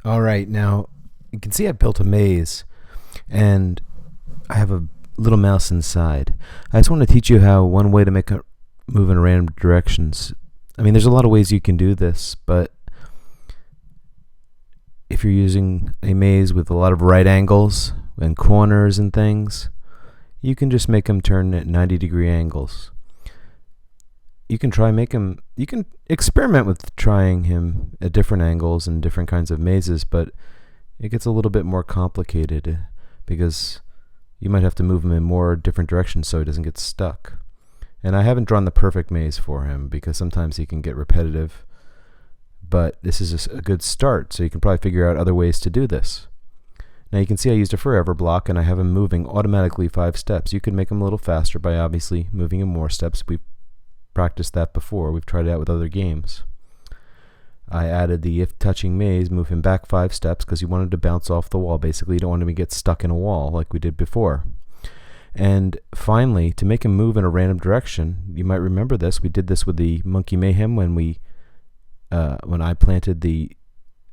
All right, now you can see I built a maze, and I have a little mouse inside. I just want to teach you how one way to make it move in random directions. I mean, there's a lot of ways you can do this, but if you're using a maze with a lot of right angles and corners and things, you can just make them turn at 90-degree angles. You can experiment with trying him at different angles and different kinds of mazes, but it gets a little bit more complicated because you might have to move him in more different directions so he doesn't get stuck. And I haven't drawn the perfect maze for him because sometimes he can get repetitive, but this is a good start, so you can probably figure out other ways to do this. Now you can see I used a forever block and I have him moving automatically 5 steps. You can make him a little faster by obviously moving him more steps. We've practiced that before. We've tried it out with other games. I added the if touching maze, move him back 5 steps because you wanted to bounce off the wall. Basically, you don't want him to get stuck in a wall like we did before. And finally, to make him move in a random direction, you might remember this. We did this with the Monkey Mayhem when I planted the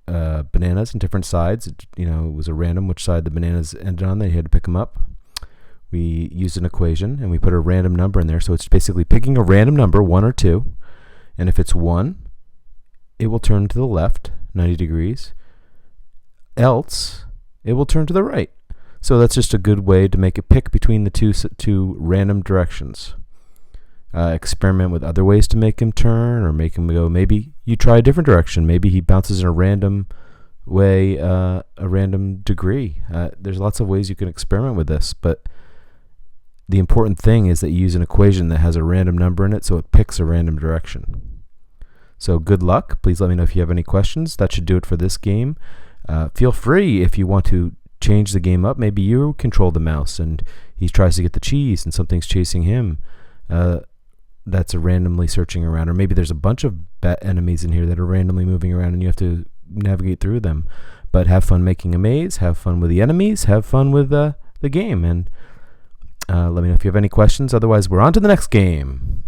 bananas in different sides. It was a random which side the bananas ended on. They had to pick them up. We used an equation and we put a random number in there. So it's basically picking a random number, 1 or 2. And if it's 1, it will turn to the left, 90 degrees. Else, it will turn to the right. So that's just a good way to make it pick between the two random directions. Experiment with other ways to make him turn or make him go. Maybe you try a different direction. Maybe he bounces in a random way, a random degree. There's lots of ways you can experiment with this, but the important thing is that you use an equation that has a random number in it so it picks a random direction. So good luck. Please let me know if you have any questions. That should do it for this game. Feel free if you want to change the game up. Maybe you control the mouse and he tries to get the cheese and something's chasing him. That's randomly searching around. Or maybe there's a bunch of enemies in here that are randomly moving around and you have to navigate through them. But have fun making a maze. Have fun with the enemies. Have fun with the game. And let me know if you have any questions. Otherwise, we're on to the next game.